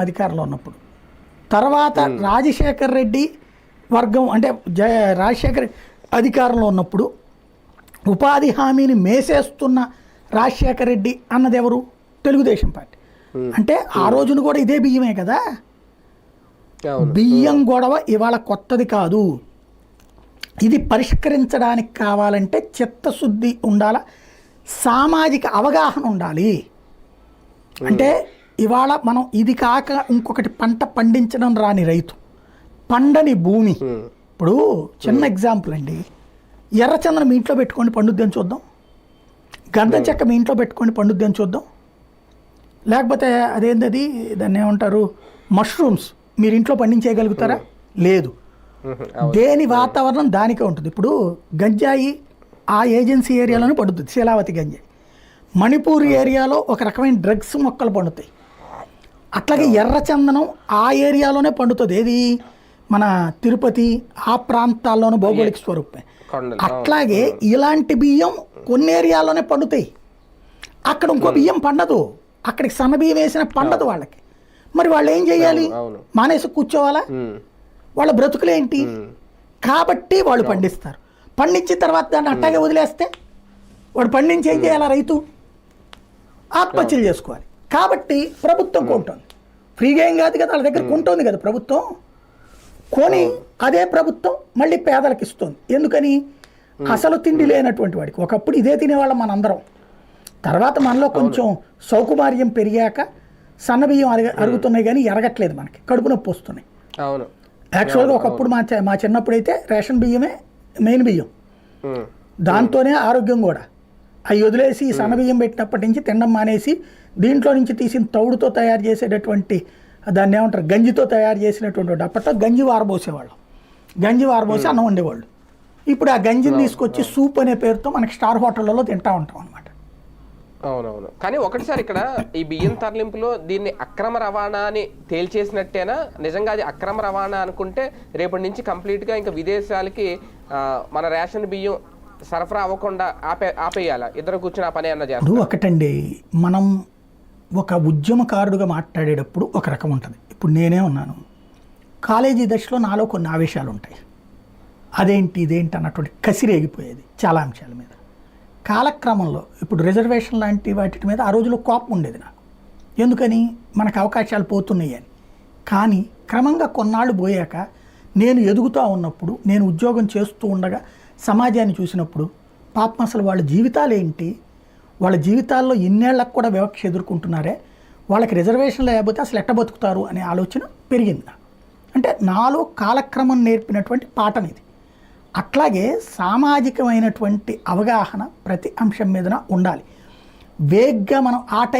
అధికారంలో ఉన్నప్పుడు. తర్వాత రాజశేఖర్ రెడ్డి వర్గం అంటే రాజశేఖర్ అధికారంలో ఉన్నప్పుడు ఉపాధి హామీని మేసేస్తున్న రాజశేఖర్ రెడ్డి అన్నది ఎవరు? తెలుగుదేశం పార్టీ. అంటే ఆ రోజున కూడా ఇదే బియ్యమే కదా. బియ్యం గొడవ ఇవాళ కొత్తది కాదు. ఇది పరిష్కరించడానికి కావాలంటే చిత్తశుద్ధి ఉండాల, సామాజిక అవగాహన ఉండాలి. అంటే ఇవాళ మనం ఇది కాక ఇంకొకటి పంట పండించడం రాని రైతు, పండని భూమి. ఇప్పుడు చిన్న ఎగ్జాంపుల్ అండి, ఎర్రచందనం మీ ఇంట్లో పెట్టుకొని పండుద్ది అని చూద్దాం, గంధం చెక్క మీ ఇంట్లో పెట్టుకొని పండుద్ది అని చూద్దాం, లేకపోతే అదేంటది దాన్ని ఏమంటారు మష్రూమ్స్ మీరు ఇంట్లో పండించేయగలుగుతారా? లేదు. దేని వాతావరణం దానికే ఉంటుంది. ఇప్పుడు గంజాయి ఆ ఏజెన్సీ ఏరియాలోనే పండుతుంది, శీలావతి గంజాయి. మణిపూర్ ఏరియాలో ఒక రకమైన డ్రగ్స్ మొక్కలు పండుతాయి. అట్లాగే ఎర్రచందనం ఆ ఏరియాలోనే పండుతుంది. ఏది మన తిరుపతి ఆ ప్రాంతాల్లోనూ భౌగోళిక స్వరూపమే. అట్లాగే ఇలాంటి బియ్యం కొన్ని ఏరియాలోనే పండుతాయి, అక్కడ ఇంకో బియ్యం పండదు. అక్కడికి సన్న బియ్యం వేసిన పండదు వాళ్ళకి. మరి వాళ్ళు ఏం చేయాలి? మానేసి కూర్చోవాలా? వాళ్ళ బ్రతుకులేంటి? కాబట్టి వాళ్ళు పండిస్తారు. పండించిన తర్వాత దాన్ని అట్టాగే వదిలేస్తే వాడు పండించి ఏం చేయాలా? రైతు ఆత్మహత్యలు చేసుకోవాలి. కాబట్టి ప్రభుత్వం కొంటుంది. ఫ్రీగా ఏం కాదు కదా, వాళ్ళ దగ్గర కొంటుంది కదా ప్రభుత్వం. కొని అదే ప్రభుత్వం మళ్ళీ పేదలకు ఇస్తుంది. ఎందుకని? అసలు తిండి లేనటువంటి వాడికి. ఒకప్పుడు ఇదే తినేవాళ్ళం మనందరం. తర్వాత మనలో కొంచెం సౌకుమార్యం పెరిగాక సన్నబియ్యం అరుగుతున్నాయి కానీ ఎరగట్లేదు, మనకి కడుపు నొప్పి వస్తున్నాయి. యాక్చువల్గా ఒకప్పుడు మా చిన్నప్పుడు అయితే రేషన్ బియ్యమే మెయిన్ బియ్యం, దాంతోనే ఆరోగ్యం కూడా. అవి వదిలేసి సన్న బియ్యం పెట్టినప్పటి నుంచి తినడం మానేసి దీంట్లో నుంచి తీసిన తౌడుతో తయారు చేసేటటువంటి దాన్ని ఏమంటారు గంజితో తయారు చేసినటువంటి అప్పట్లో గంజి వారబోసేవాళ్ళం. గంజి వారబోసి అన్నం వండేవాళ్ళు. ఇప్పుడు ఆ గంజిని తీసుకొచ్చి సూప్ అనే పేరుతో మనకి స్టార్ హోటళ్లలో తింటా ఉంటాం అనమాట. అవునవును. కానీ ఒకటిసారి ఇక్కడ ఈ బియ్యం తరలింపులో దీన్ని అక్రమ రవాణా అని తేల్చేసినట్టేనా? నిజంగా అది అక్రమ రవాణా అనుకుంటే రేపటి నుంచి కంప్లీట్గా ఇంకా విదేశాలకి మన రేషన్ బియ్యం సరఫరా అవ్వకుండా ఆపేయాలా? ఇద్దరు కూర్చొని ఆ పని అన్న చేస్తారు. ఒకటండి, మనం ఒక ఉద్యమకారుడుగా మాట్లాడేటప్పుడు ఒక రకం ఉంటుంది. ఇప్పుడు నేనే ఉన్నాను, కాలేజీ దశలో నాలో కొన్ని ఆవేశాలు ఉంటాయి. అదేంటి ఇదేంటి అన్నటువంటి కసిరేగిపోయేది చాలా అంశాల మీద. కాలక్రమంలో ఇప్పుడు రిజర్వేషన్ లాంటి వాటి మీద ఆ రోజులో కోపం ఉండేది నాకు. ఎందుకని? మనకు అవకాశాలు పోతున్నాయి అని. కానీ క్రమంగా కొన్నాళ్ళు పోయాక నేను ఎదుగుతూ ఉన్నప్పుడు, నేను ఉద్యోగం చేస్తూ ఉండగా సమాజాన్ని చూసినప్పుడు పాపం అసలు వాళ్ళ జీవితాలు ఏంటి, వాళ్ళ జీవితాల్లో ఇన్నేళ్లకు కూడా వివక్ష ఎదుర్కొంటున్నారే, వాళ్ళకి రిజర్వేషన్ లేకపోతే అసలు ఎట్ట బతుకుతారు అనే ఆలోచన పెరిగింది. అంటే నాలో కాలక్రమం నేర్పినటువంటి పాఠం ఇది. అట్లాగే సామాజికమైనటువంటి అవగాహన ప్రతి అంశం మీదన ఉండాలి. వేగ్గా మనం ఆ టైం